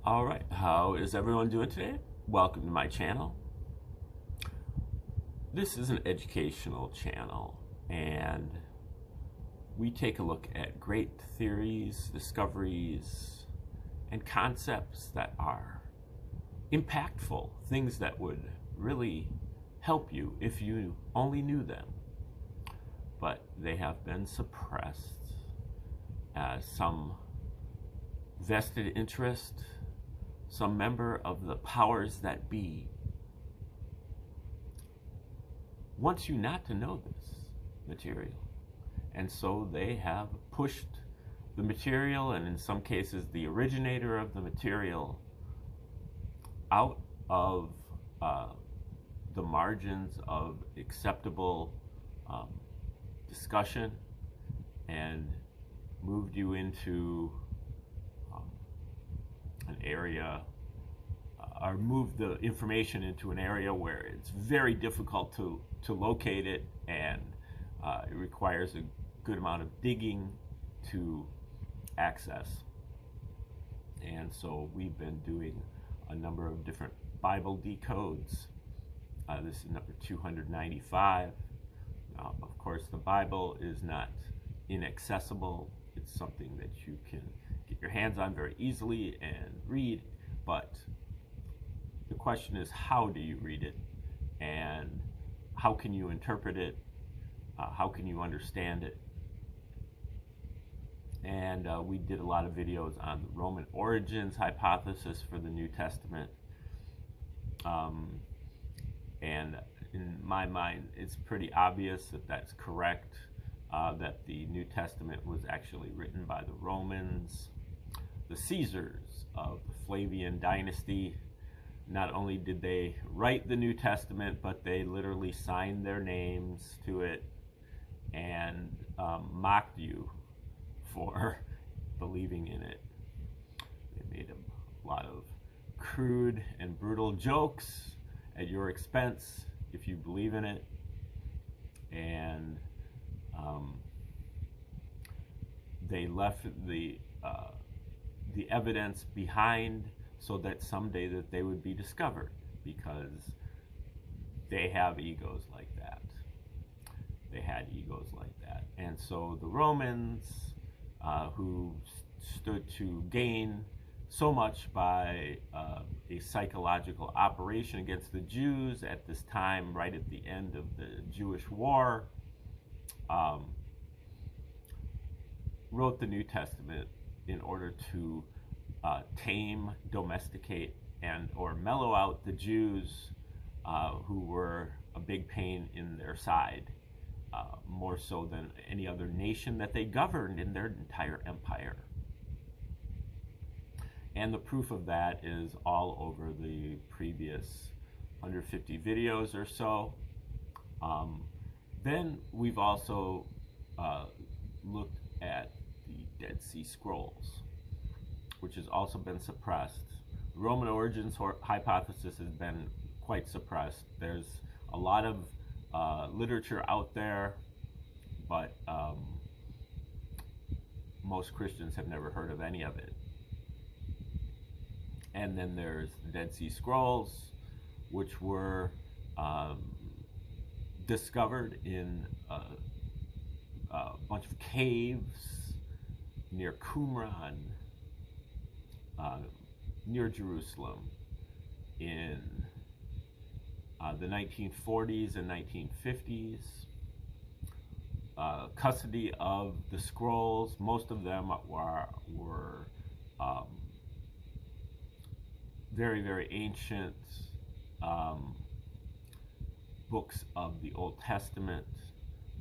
Alright, how is everyone doing today? Welcome to my channel. This is an educational channel, and we take a look at great theories, discoveries, and concepts that are impactful, things that would really help you if you only knew them. But they have been suppressed as some vested interest, some member of the powers that be wants you not to know this material. And so they have pushed the material, and in some cases the originator of the material, out of the margins of acceptable discussion, and moved you into an area, or move the information into an area where it's very difficult to locate it, and it requires a good amount of digging to access. And so we've been doing a number of different Bible decodes. This is number 295. Now, of course, the Bible is not inaccessible. It's something that you can get your hands on very easily and read, but the question is, how do you read it, and how can you interpret it, how can you understand it? And we did a lot of videos on the Roman origins hypothesis for the New Testament, and in my mind it's pretty obvious that that's correct, that the New Testament was actually written by the Romans, the Caesars of the Flavian dynasty. Not only did they write the New Testament, but they literally signed their names to it and mocked you for believing in it. They made a lot of crude and brutal jokes at your expense if you believe in it, and they left the evidence behind so that someday that they would be discovered, because they have egos like that. They had egos like that. And so the Romans, who stood to gain so much by a psychological operation against the Jews at this time, right at the end of the Jewish War, wrote the New Testament in order to tame, domesticate, and or mellow out the Jews, who were a big pain in their side, more so than any other nation that they governed in their entire empire. And the proof of that is all over the previous 150 videos or so. Then we've also looked at the Dead Sea Scrolls, which has also been suppressed. The Roman origins hypothesis has been quite suppressed. There's a lot of literature out there, but most Christians have never heard of any of it. And then there's the Dead Sea Scrolls, which were discovered in a bunch of caves near Qumran, near Jerusalem, in the 1940s and 1950s. Custody of the scrolls, most of them were very, very ancient books of the Old Testament,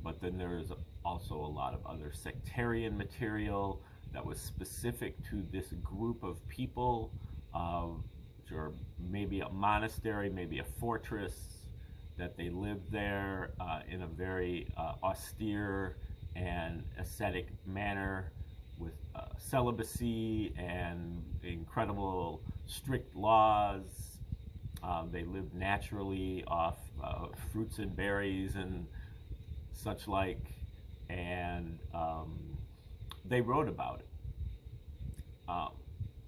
but then there is also a lot of other sectarian material that was specific to this group of people, which are maybe a monastery, maybe a fortress, that they lived there in a very austere and ascetic manner, with celibacy and incredible strict laws. They lived naturally off fruits and berries and such like, and they wrote about it.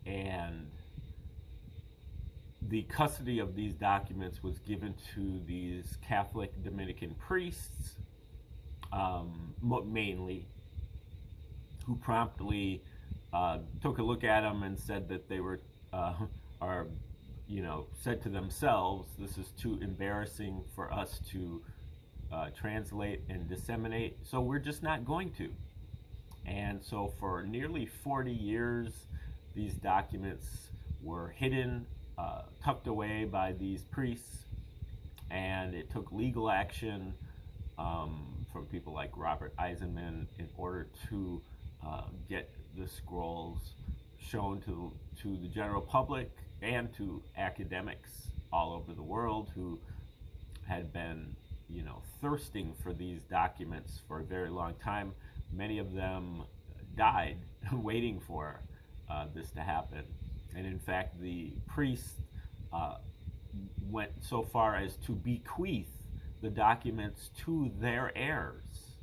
And the custody of these documents was given to these Catholic Dominican priests, mainly, who promptly took a look at them and said that they were, said to themselves, this is too embarrassing for us to translate and disseminate, so we're just not going to. And so for nearly 40 years, these documents were hidden, tucked away by these priests, and it took legal action from people like Robert Eisenman in order to get the scrolls shown to the general public and to academics all over the world who had been, thirsting for these documents for a very long time. Many of them died waiting for this to happen. And in fact, the priests went so far as to bequeath the documents to their heirs,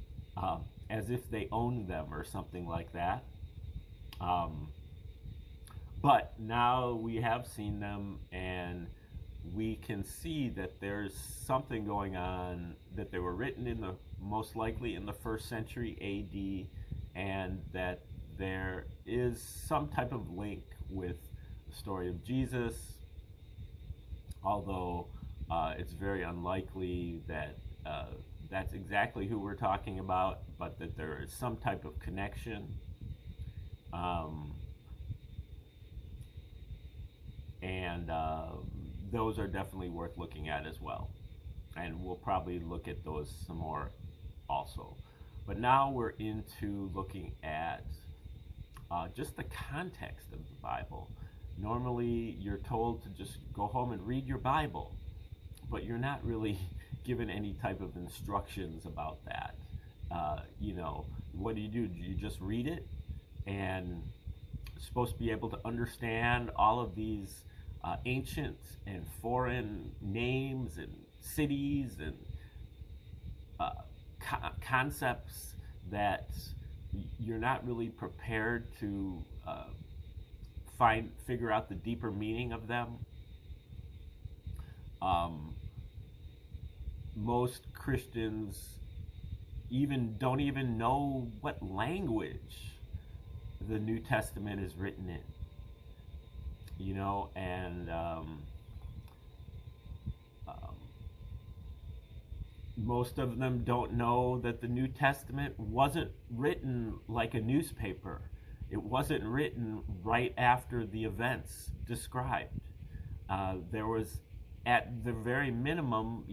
as if they owned them or something like that. But now we have seen them, and we can see that there's something going on, that they were written most likely in the 1st century AD, and that there is some type of link with the story of Jesus, although it's very unlikely that that's exactly who we're talking about, but that there is some type of connection. Those are definitely worth looking at as well. And we'll probably look at those some more also. But now we're into looking at just the context of the Bible. Normally, you're told to just go home and read your Bible, but you're not really given any type of instructions about that. What do? Do you just read it? And you're supposed to be able to understand all of these ancient and foreign names and cities and concepts that you're not really prepared to figure out the deeper meaning of them. Most Christians don't even know what language the New Testament is written in. Most of them don't know that the New Testament wasn't written like a newspaper. It wasn't written right after the events described. There was, at the very minimum,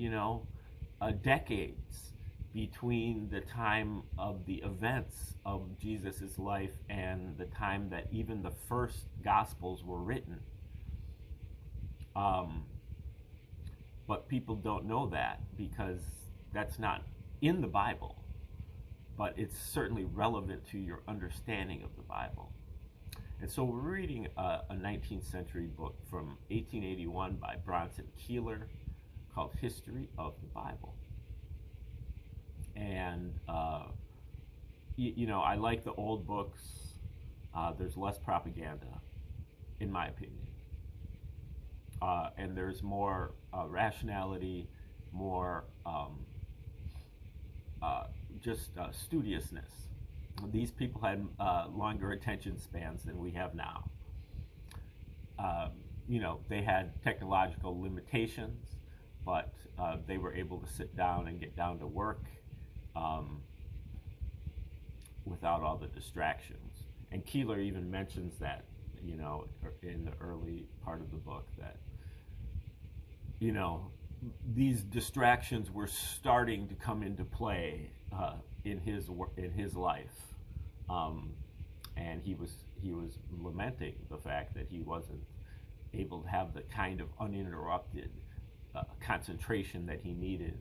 decades between the time of the events of Jesus' life and the time that even the first Gospels were written. But people don't know that because that's not in the Bible, but it's certainly relevant to your understanding of the Bible. And so we're reading a 19th century book from 1881 by Bronson Keeler called History of the Bible. And, I like the old books. There's less propaganda, in my opinion. And there's more rationality, more studiousness. These people had longer attention spans than we have now. They had technological limitations, but they were able to sit down and get down to work without all the distractions. And Keeler even mentions that, in the early part of the book, that, these distractions were starting to come into play in his life, and he was lamenting the fact that he wasn't able to have the kind of uninterrupted concentration that he needed,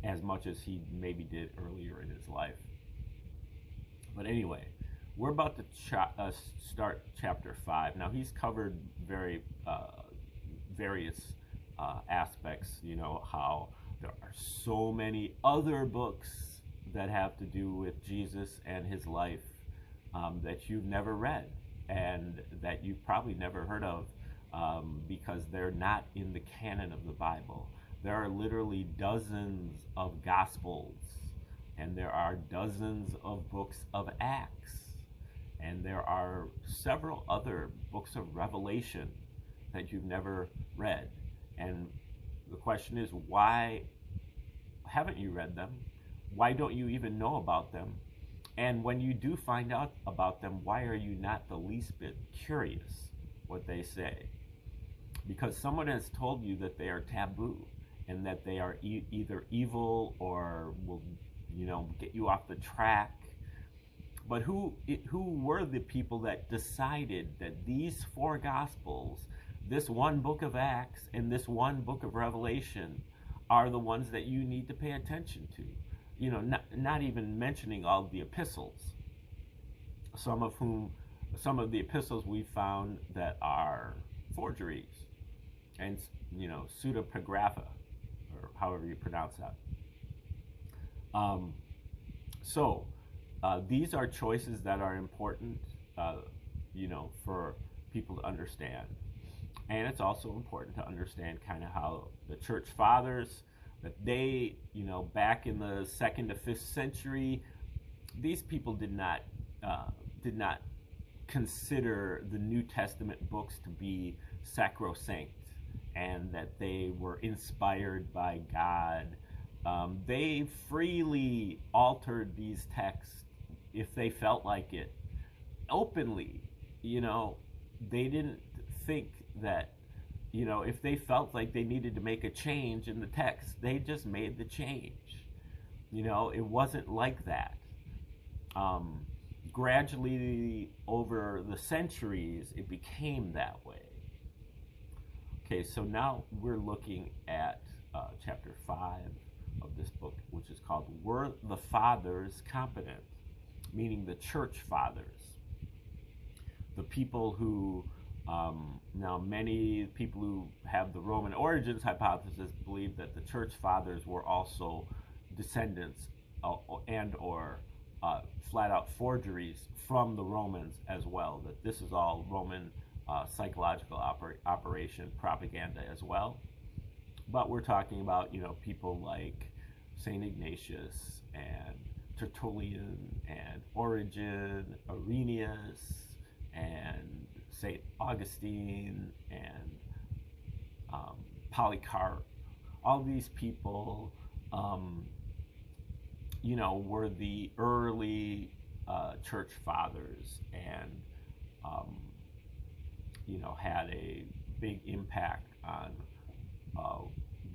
as much as he maybe did earlier in his life. But anyway, we're about to start chapter 5. Now, he's covered various aspects, how there are so many other books that have to do with Jesus and his life that you've never read and that you've probably never heard of. because they're not in the canon of the Bible. There are literally dozens of Gospels, and there are dozens of books of Acts, and there are several other books of Revelation that you've never read. And the question is, why haven't you read them? Why don't you even know about them? And when you do find out about them, why are you not the least bit curious what they say? Because someone has told you that they are taboo and that they are either evil or will, get you off the track. But who were the people that decided that these 4 Gospels, this one book of Acts, and this one book of Revelation are the ones that you need to pay attention to? Not even mentioning all the epistles, some of the epistles we found that are forgeries and pseudepigrapha, or however you pronounce that. These are choices that are important, for people to understand. And it's also important to understand kind of how the church fathers, that they, back in the 2nd to 5th century, these people did not consider the New Testament books to be sacrosanct and that they were inspired by God. They freely altered these texts if they felt like it, openly. They didn't think that, if they felt like they needed to make a change in the text, they just made the change. It wasn't like that. Gradually, over the centuries, it became that way. Okay, so now we're looking at chapter 5 of this book, which is called Were the Fathers Competent? Meaning the church fathers. The people who, now many people who have the Roman origins hypothesis believe that the church fathers were also descendants and or flat out forgeries from the Romans as well, that this is all Roman psychological operation propaganda as well. But we're talking about, people like St. Ignatius and Tertullian and Origen, Irenaeus, and St. Augustine, and Polycarp. All these people, were the early church fathers, and had a big impact on.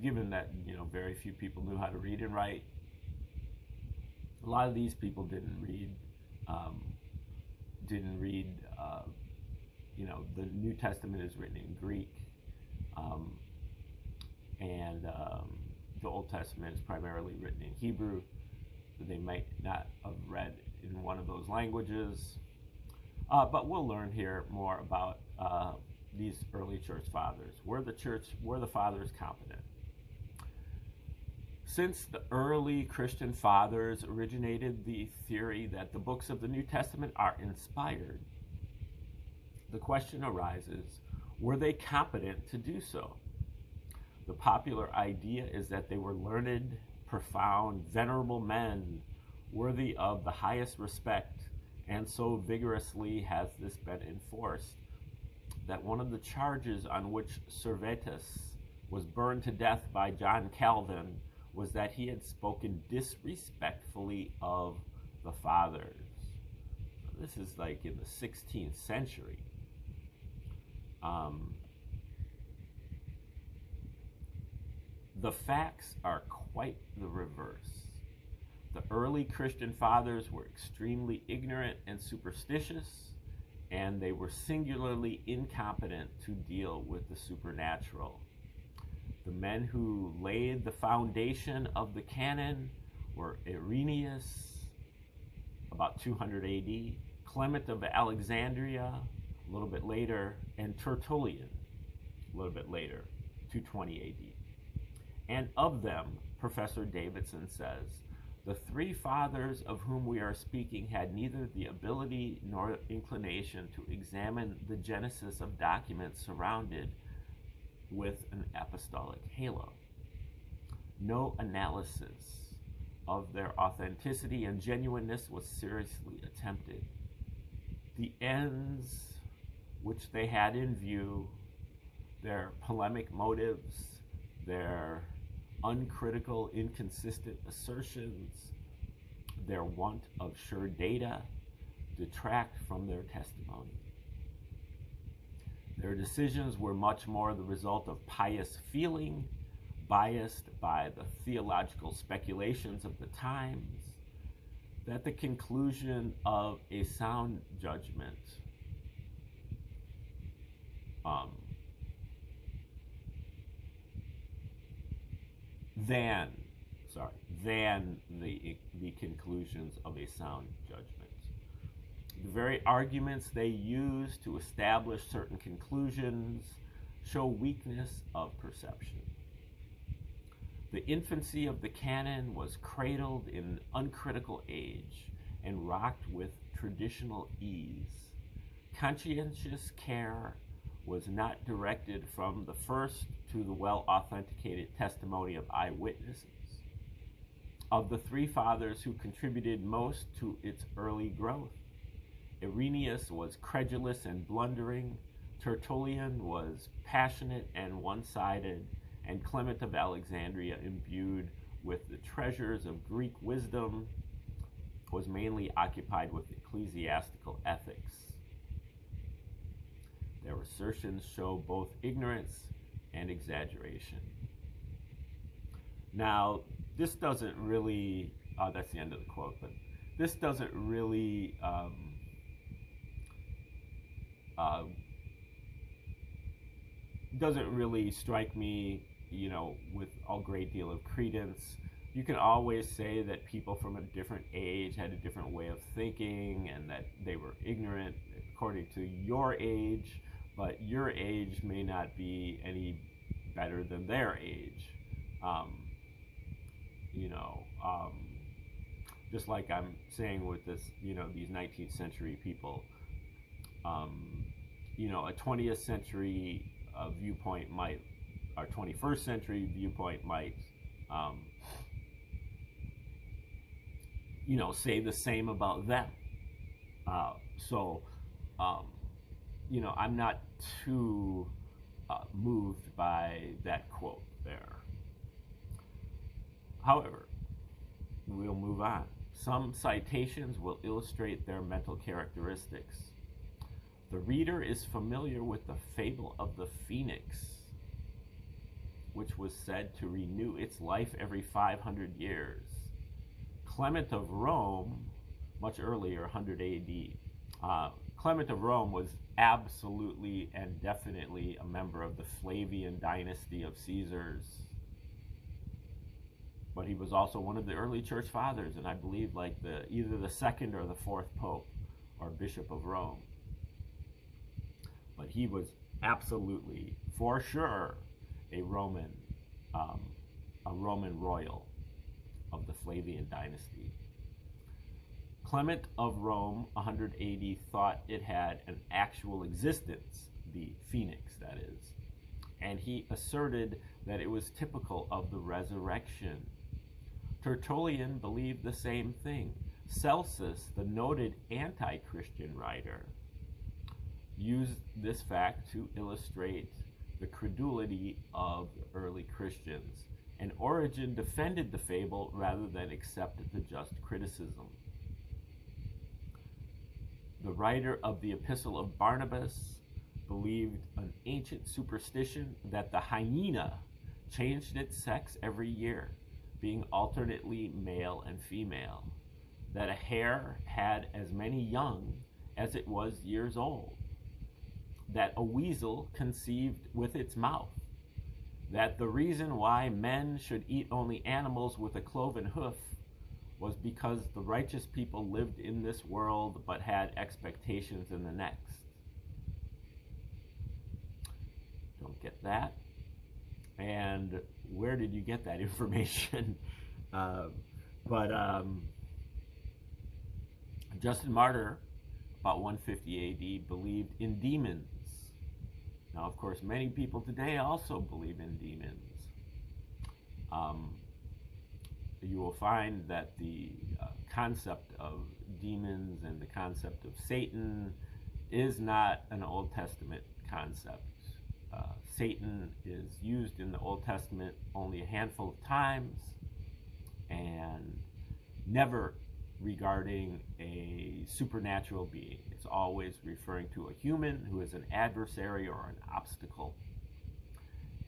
Given that very few people knew how to read and write, a lot of these people didn't read. The New Testament is written in Greek, and the Old Testament is primarily written in Hebrew. They might not have read in one of those languages, but we'll learn here more about these early church fathers. Were the fathers competent? Since the early Christian fathers originated the theory that the books of the New Testament are inspired, the question arises, were they competent to do so? The popular idea is that they were learned, profound, venerable men, worthy of the highest respect, and so vigorously has this been enforced that one of the charges on which Servetus was burned to death by John Calvin was that he had spoken disrespectfully of the fathers. This is like in the 16th century. The facts are quite the reverse. The early Christian fathers were extremely ignorant and superstitious, and they were singularly incompetent to deal with the supernatural. The men who laid the foundation of the canon were Irenaeus, about 200 AD, Clement of Alexandria, a little bit later, and Tertullian, a little bit later, 220 AD. And of them, Professor Davidson says, The three fathers of whom we are speaking had neither the ability nor inclination to examine the genesis of documents surrounded with an apostolic halo. No analysis of their authenticity and genuineness was seriously attempted. The ends which they had in view, their polemic motives, their uncritical, inconsistent assertions, their want of sure data, detract from their testimony. Their decisions were much more the result of pious feeling, biased by the theological speculations of the times, that the conclusion of a sound judgment than the conclusions of a sound judgment. The very arguments they use to establish certain conclusions show weakness of perception. The infancy of the canon was cradled in uncritical age and rocked with traditional ease. Conscientious care was not directed from the first to the well-authenticated testimony of eyewitnesses. Of the three fathers who contributed most to its early growth, Irenaeus was credulous and blundering, Tertullian was passionate and one-sided, and Clement of Alexandria, imbued with the treasures of Greek wisdom, was mainly occupied with ecclesiastical ethics. Their assertions show both ignorance and exaggeration. Now, this doesn't really, that's the end of the quote, but this doesn't really strike me, with a great deal of credence. You can always say that people from a different age had a different way of thinking and that they were ignorant according to your age, but your age may not be any better than their age. Just like I'm saying with this, these 19th century people, a 20th century viewpoint might, or 21st century viewpoint might, say the same about them. I'm not too moved by that quote there. However, we'll move on. Some citations will illustrate their mental characteristics. The reader is familiar with the fable of the phoenix, which was said to renew its life every 500 years. Clement of Rome, much earlier, 100 AD, Clement of Rome was absolutely and definitely a member of the Flavian dynasty of Caesars. But he was also one of the early church fathers, and I believe either the second or the fourth pope or bishop of Rome. But he was absolutely, for sure, a Roman royal of the Flavian dynasty. Clement of Rome, 180, thought it had an actual existence, the phoenix, that is, and he asserted that it was typical of the resurrection. Tertullian believed the same thing. Celsus, the noted anti-Christian writer, used this fact to illustrate the credulity of the early Christians, and Origen defended the fable rather than accept the just criticism. The writer of the Epistle of Barnabas believed an ancient superstition that the hyena changed its sex every year, being alternately male and female, that a hare had as many young as it was years old, that a weasel conceived with its mouth, that the reason why men should eat only animals with a cloven hoof was because the righteous people lived in this world but had expectations in the next. Don't get that? And where did you get that information? But Justin Martyr, about 150 AD, believed in demons. Now, of course, many people today also believe in demons. You will find that the concept of demons and the concept of Satan is not an Old Testament concept. Satan is used in the Old Testament only a handful of times, and never regarding a supernatural being. It's always referring to a human who is an adversary or an obstacle,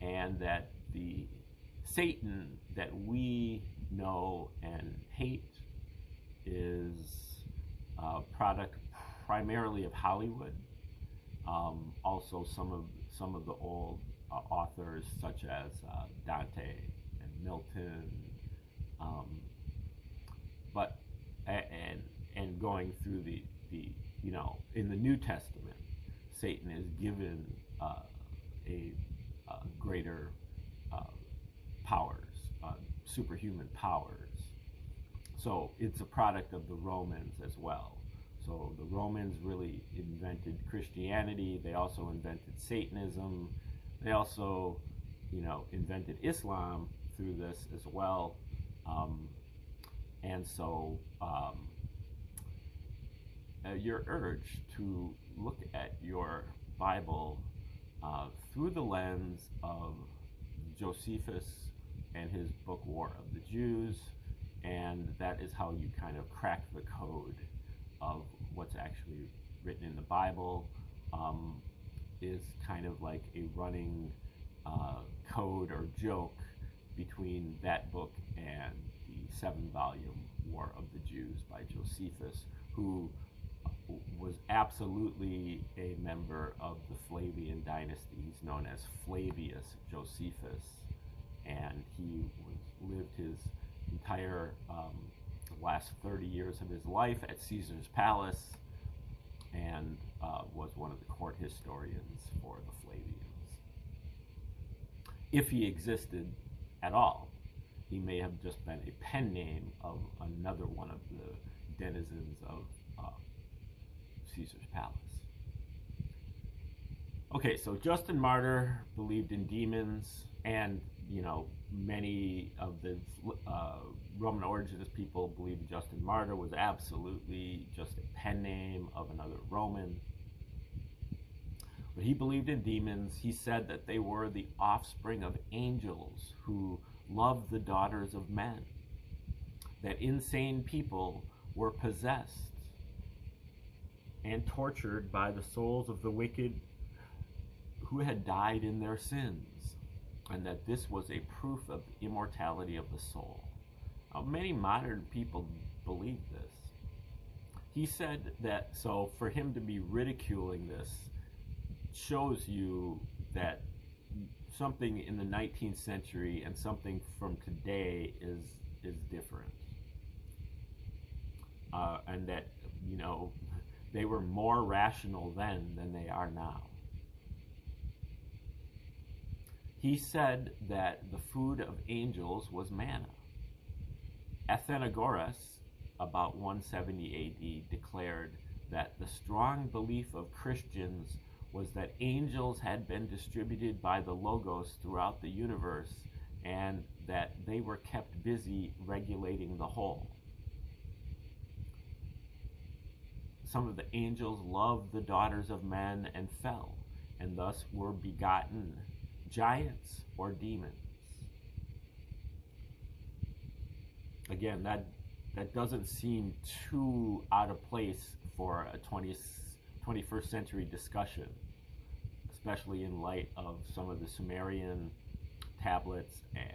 and that the Satan that we know and hate is a product primarily of Hollywood. Also, some of the old authors such as Dante and Milton, but and going through the in the New Testament, Satan is given a greater powers, superhuman powers. So it's a product of the Romans as well. So the Romans really invented Christianity. They also invented Satanism. They also, invented Islam through this as well. And so you're urged to look at your Bible through the lens of Josephus and his book War of the Jews, and that is how you kind of crack the code of what's actually written in the Bible. Is kind of like a running code or joke between that book and the 7-volume War of the Jews by Josephus, who was absolutely a member of the Flavian dynasty. He's known as Flavius Josephus, and he lived his entire last 30 years of his life at Caesar's palace, and was one of the court historians for the Flavians. If he existed at all, he may have just been a pen name of another one of the denizens of Caesar's palace. Okay, so Justin Martyr believed in demons, and many of the Roman origins people believed Justin Martyr was absolutely just a pen name of another Roman. But he believed in demons. He said that they were the offspring of angels who loved the daughters of men, that insane people were possessed and tortured by the souls of the wicked who had died in their sins, and that this was a proof of the immortality of the soul. Now, many modern people believe this. He said that, so for him to be ridiculing this shows you that something in the 19th century and something from today is different. And that, they were more rational then than they are now. He said that the food of angels was manna. Athenagoras, about 170 AD, declared that the strong belief of Christians was that angels had been distributed by the Logos throughout the universe, and that they were kept busy regulating the whole. Some of the angels loved the daughters of men and fell, and thus were begotten giants or demons. Again, that doesn't seem too out of place for a 21st century discussion, especially in light of some of the Sumerian tablets and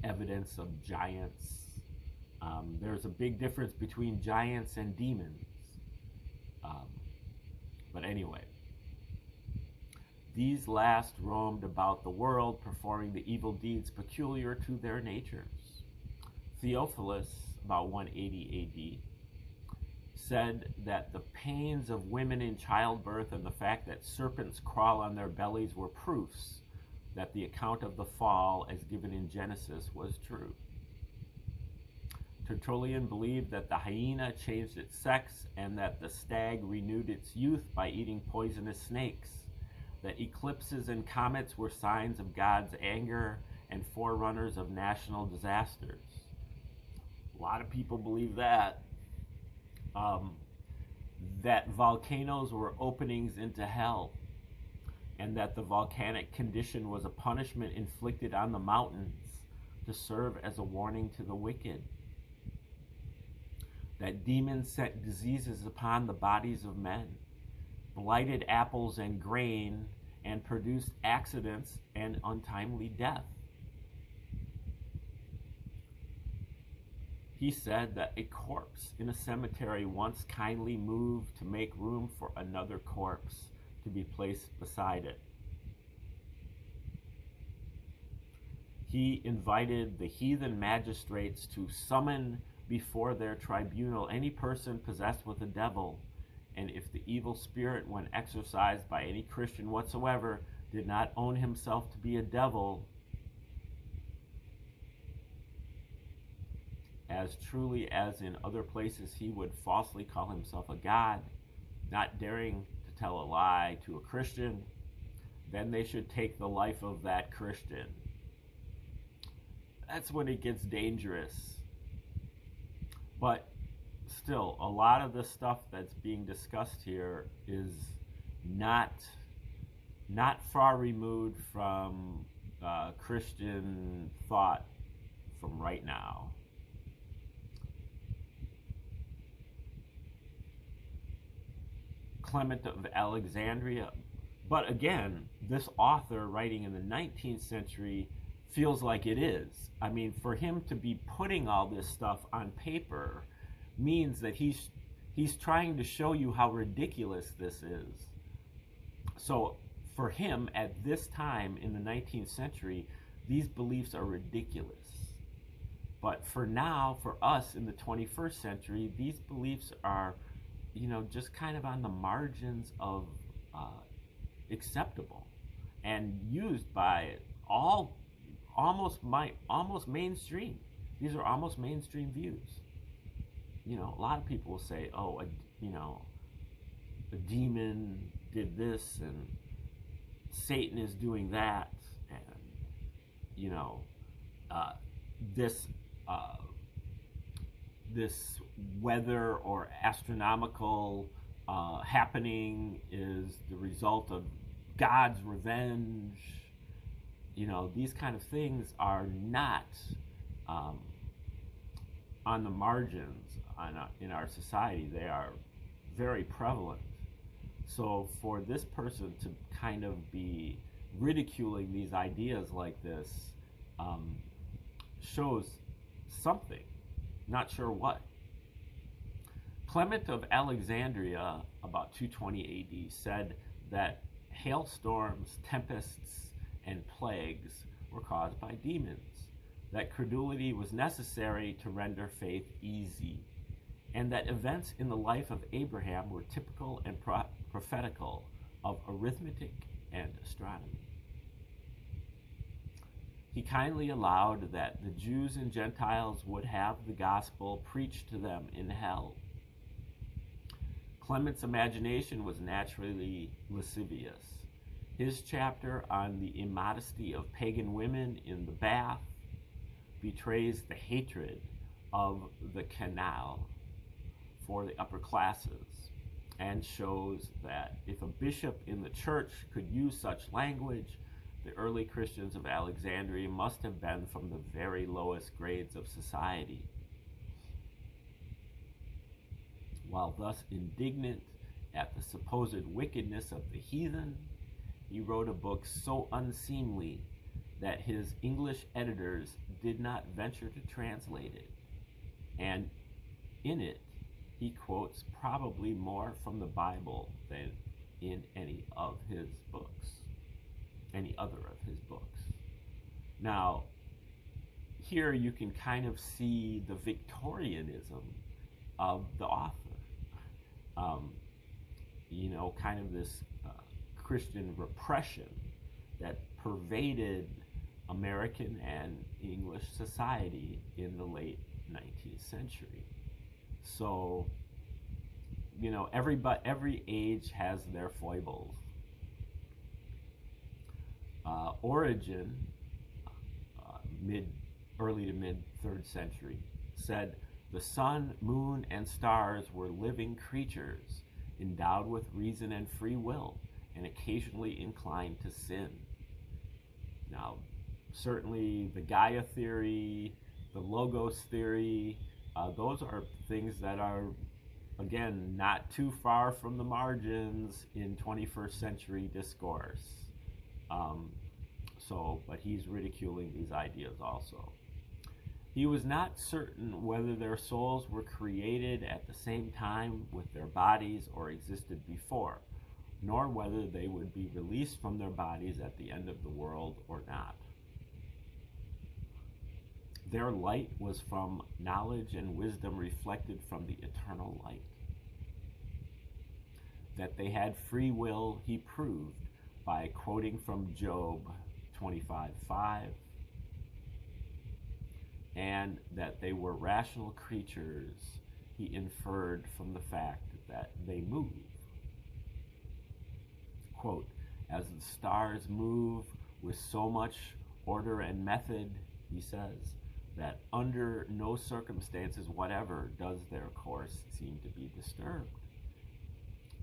evidence of giants. There's a big difference between giants and demons. But anyway, these last roamed about the world, performing the evil deeds peculiar to their natures. Theophilus, about 180 AD, said that the pains of women in childbirth and the fact that serpents crawl on their bellies were proofs that the account of the fall as given in Genesis was true. Tertullian believed that the hyena changed its sex and that the stag renewed its youth by eating poisonous snakes, that eclipses and comets were signs of God's anger and forerunners of national disasters. A lot of people believe that. That volcanoes were openings into hell, and that the volcanic condition was a punishment inflicted on the mountains to serve as a warning to the wicked. That demons sent diseases upon the bodies of men, blighted apples and grain, and produced accidents and untimely death. He said that a corpse in a cemetery once kindly moved to make room for another corpse to be placed beside it. He invited the heathen magistrates to summon before their tribunal any person possessed with a devil, and if the evil spirit, when exorcised by any Christian whatsoever, did not own himself to be a devil, as truly as in other places he would falsely call himself a god, not daring to tell a lie to a Christian, then they should take the life of that Christian. That's when it gets dangerous. But still, a lot of the stuff that's being discussed here is not far removed from Christian thought from right now. Clement of Alexandria. But again, this author writing in the 19th century feels like it is. I mean, for him to be putting all this stuff on paper means that he's trying to show you how ridiculous this is. So for him at this time in the 19th century, these beliefs are ridiculous. But for now, for us in the 21st century, these beliefs are, just kind of on the margins of acceptable and used by all almost mainstream. These are almost mainstream views. A lot of people will say, oh, a demon did this and Satan is doing that, and this weather or astronomical happening is the result of God's revenge. These kind of things are not on the margins in our society. They are very prevalent. So for this person to kind of be ridiculing these ideas like this shows something, not sure what. Clement of Alexandria, about 220 AD, said that hailstorms, tempests, and plagues were caused by demons, that credulity was necessary to render faith easy, and that events in the life of Abraham were typical and prophetical of arithmetic and astronomy. He kindly allowed that the Jews and Gentiles would have the gospel preached to them in hell. Clement's imagination was naturally lascivious. His chapter on the immodesty of pagan women in the bath betrays the hatred of the canal for the upper classes and shows that if a bishop in the church could use such language, the early Christians of Alexandria must have been from the very lowest grades of society. While thus indignant at the supposed wickedness of the heathen, he wrote a book so unseemly that his English editors did not venture to translate it. And in it, he quotes probably more from the Bible than in any other of his books. Now, here you can kind of see the Victorianism of the author. Kind of this Christian repression that pervaded American and English society in the late 19th century. So, you know, every age has their foibles. Origen, early to mid 3rd century, said the sun, moon, and stars were living creatures endowed with reason and free will, and occasionally inclined to sin. Now, certainly the Gaia theory, the Logos theory, those are things that are, again, not too far from the margins in 21st century discourse. But he's ridiculing these ideas also. He was not certain whether their souls were created at the same time with their bodies or existed before, nor whether they would be released from their bodies at the end of the world or not. Their light was from knowledge and wisdom reflected from the eternal light. That they had free will, he proved by quoting from Job 25:5, and that they were rational creatures, he inferred from the fact that they move. Quote, as the stars move with so much order and method, he says, that under no circumstances whatever does their course seem to be disturbed.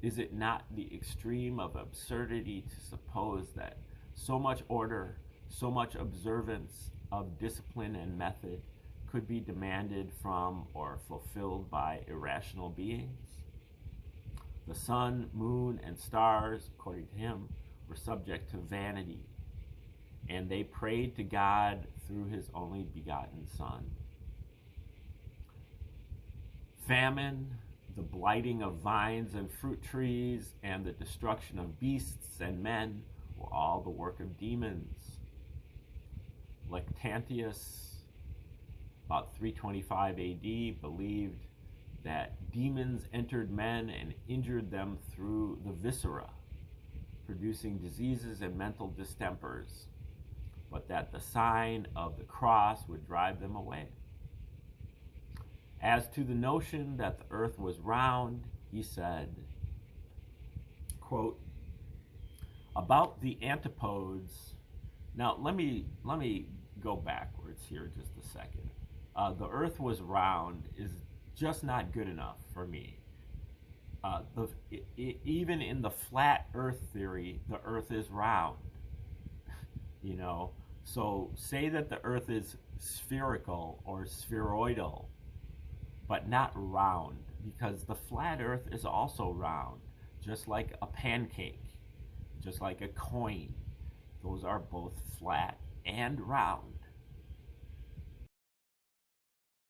Is it not the extreme of absurdity to suppose that so much order, so much observance of discipline and method could be demanded from or fulfilled by irrational beings? The sun, moon, and stars, according to him, were subject to vanity, and they prayed to God through his only begotten Son. Famine, the blighting of vines and fruit trees, and the destruction of beasts and men were all the work of demons. Lactantius, about 325 AD, believed that demons entered men and injured them through the viscera, producing diseases and mental distempers, but that the sign of the cross would drive them away. As to the notion that the earth was round, he said, quote, about the antipodes. Now, let me go backwards here just a second. The earth was round is just not good enough for me. Even in the flat earth theory, the earth is round. You know, so say that the earth is spherical or spheroidal, but not round, because the flat earth is also round, just like a pancake, just like a coin. Those are both flat and round.